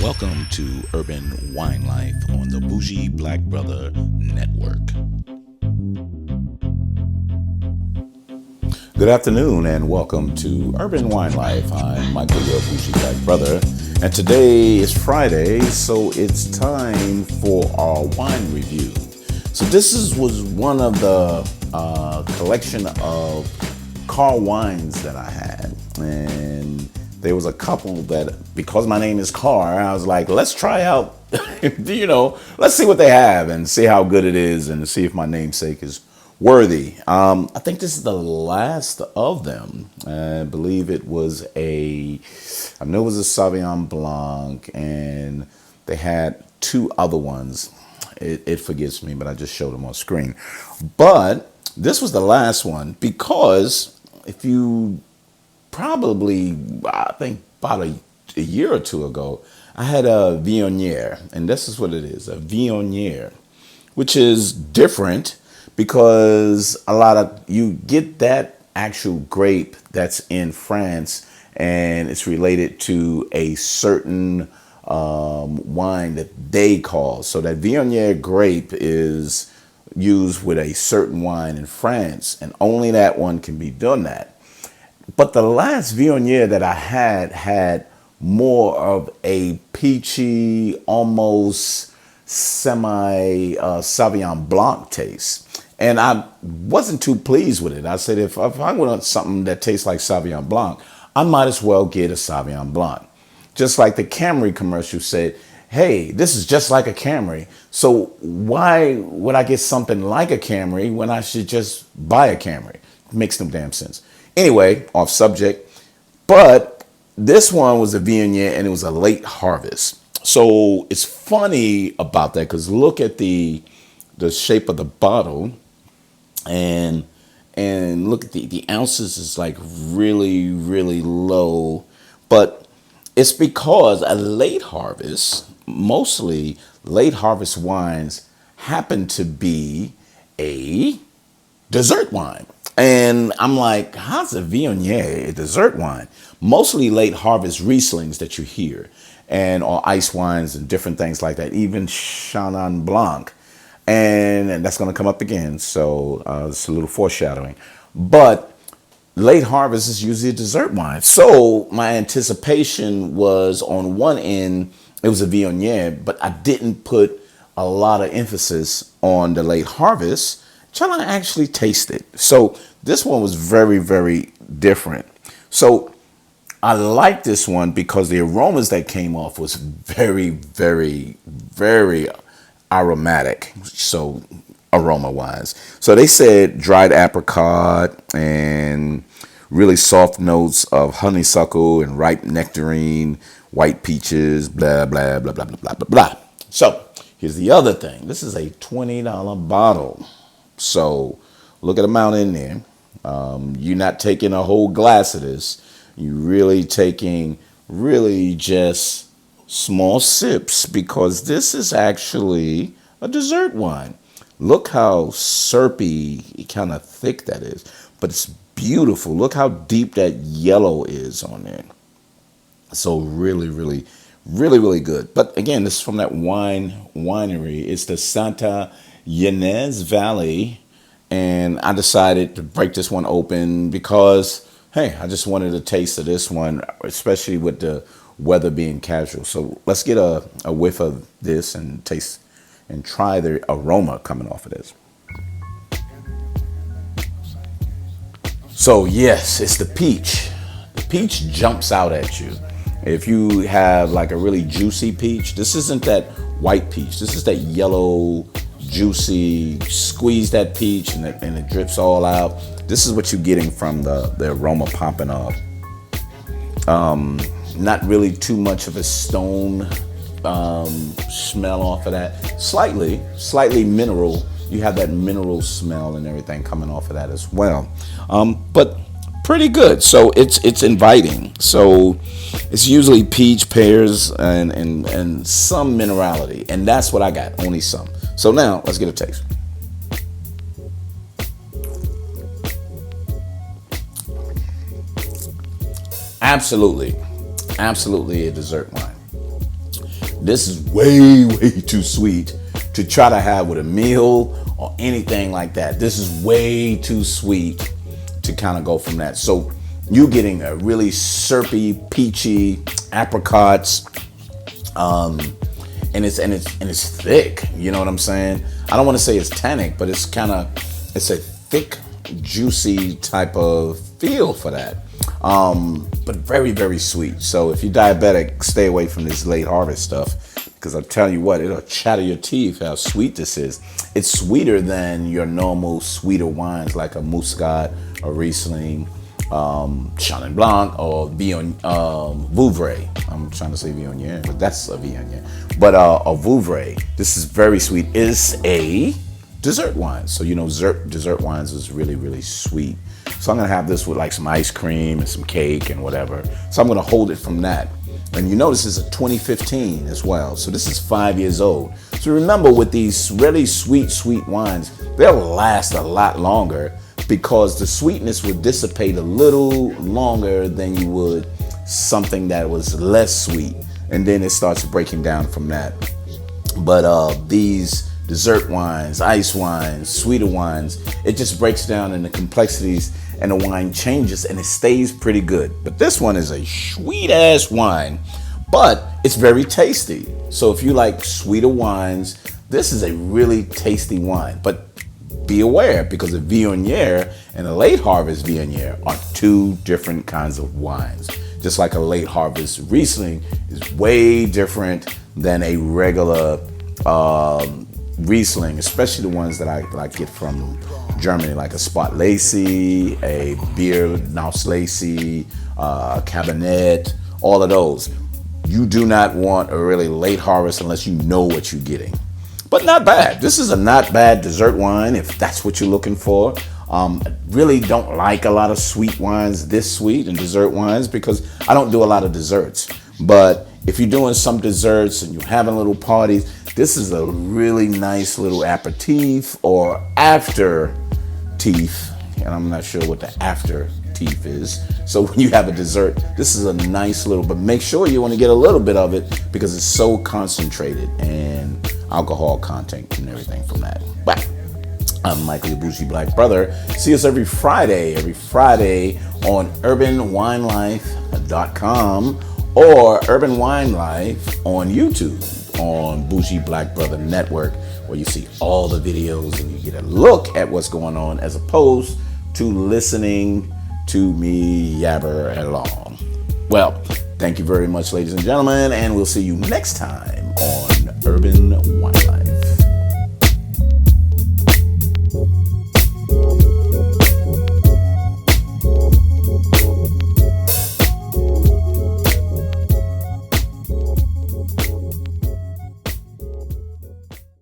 Welcome to Urban Wine Life on the Bougie Black Brother Network. Good afternoon and welcome to Urban Wine Life. I'm Michael, your Bougie Black Brother, and today is Friday, so it's time for our wine review. So was one of the collection of Carr wines that I had, and there was a couple that, because my name is Carr, I was like, let's try out, let's see what they have and see how good it is and see if my namesake is worthy. I think this is the last of them. I believe it was I know it was a Sauvignon Blanc, and they had two other ones. It forgets me, but I just showed them on screen. But this was the last one because if you I think about a year or two ago, I had a Viognier, and this is what it is, a Viognier, which is different because you get that actual grape that's in France, and it's related to a certain wine that they call. So that Viognier grape is used with a certain wine in France, and only that one can be done that. But the last Viognier that I had more of a peachy, almost semi Sauvignon Blanc taste. And I wasn't too pleased with it. I said, if I want something that tastes like Sauvignon Blanc, I might as well get a Sauvignon Blanc. Just like the Camry commercial said, hey, this is just like a Camry. So why would I get something like a Camry when I should just buy a Camry? It makes no damn sense. Anyway, off subject, but this one was a Viognier and it was a late harvest. So it's funny about that because look at the shape of the bottle and look at the ounces is like really, really low. But it's because a late harvest, mostly late harvest wines happen to be a dessert wine. And I'm like, how's a Viognier a dessert wine? Mostly late harvest Rieslings that you hear, or ice wines and different things like that, even Chenin Blanc. And that's going to come up again. So it's a little foreshadowing. But late harvest is usually a dessert wine. So my anticipation was on one end, it was a Viognier, but I didn't put a lot of emphasis on the late harvest. Trying to actually taste it. So this one was very, very different. So I like this one because the aromas that came off was very, very, very aromatic. So aroma wise. So they said dried apricot and really soft notes of honeysuckle and ripe nectarine, white peaches, blah, blah, blah, blah, blah, blah, blah, blah. So here's the other thing. This is a $20 bottle. So look at the amount in there. You're not taking a whole glass of this. You're really taking just small sips because this is actually a dessert wine. Look how syrupy, kind of thick that is, but it's beautiful. Look how deep that yellow is on there. So really, really, really, really good. But again, this is from that winery. It's the SANTA YNEZ Valley, and I decided to break this one open because, hey, I just wanted a taste of this one, especially with the weather being casual. So let's get a whiff of this and taste and try the aroma coming off of this. So yes, it's the peach. The peach jumps out at you. If you have like a really juicy peach, this isn't that white peach. This is that yellow, juicy, squeeze that peach and it drips all out. This is what you're getting from the aroma popping off. Not really too much of a stone smell off of that. Slightly mineral. You have that mineral smell and everything coming off of that as well. But pretty good. So it's inviting. So it's usually peach, pears, and some minerality. And that's what I got, only some. So now let's get a taste. Absolutely a dessert wine. This is way, way too sweet to try to have with a meal or anything like that. This is way too sweet to kind of go from that. So you're getting a really syrupy, peachy apricots, and it's thick. You know what I'm saying? I don't want to say it's tannic, but it's a thick, juicy type of feel for that. But very, very sweet. So if you're diabetic, stay away from this late harvest stuff, because I'll tell you what, it'll chatter your teeth how sweet this is. It's sweeter than your normal sweeter wines like a Muscat, a Riesling, Chenin Blanc, or Vouvray. I'm trying to say Viognier, but that's a Viognier. But a Vouvray, this is very sweet. It's a dessert wine. So, you know, dessert wines is really, really sweet. So I'm gonna have this with like some ice cream and some cake and whatever. So I'm gonna hold it from that. And you notice it's a 2015 as well. So this is 5 years old. So remember, with these really sweet, sweet wines, they'll last a lot longer because the sweetness would dissipate a little longer than you would something that was less sweet. And then it starts breaking down from that. But these dessert wines, ice wines, sweeter wines, it just breaks down in the complexities and the wine changes and it stays pretty good. But this one is a sweet ass wine, but it's very tasty. So if you like sweeter wines, this is a really tasty wine. But be aware, because a Viognier and a late harvest Viognier are two different kinds of wines. Just like a late harvest Riesling is way different than a regular Riesling, especially the ones that I get from Germany, like a Spot Lacy, a Beer Naus Lacy, Cabernet, all of those. You do not want a really late harvest unless you know what you're getting. But not bad. This is a not bad dessert wine if that's what you're looking for. I really don't like a lot of sweet wines this sweet and dessert wines because I don't do a lot of desserts. But if you're doing some desserts and you're having little parties, this is a really nice little aperitif or after teeth. And I'm not sure what the after teeth is. So when you have a dessert, this is a nice little, but make sure you want to get a little bit of it because it's so concentrated and alcohol content and everything from that. But I'm Michael, your bougie black brother. See us every Friday on urbanwinelife.com or Urban Wine Life on YouTube on Bougie Black Brother Network, where you see all the videos and you get a look at what's going on as opposed to listening to me yabber along. Well, thank you very much, ladies and gentlemen, and we'll see you next time on Urban Wine.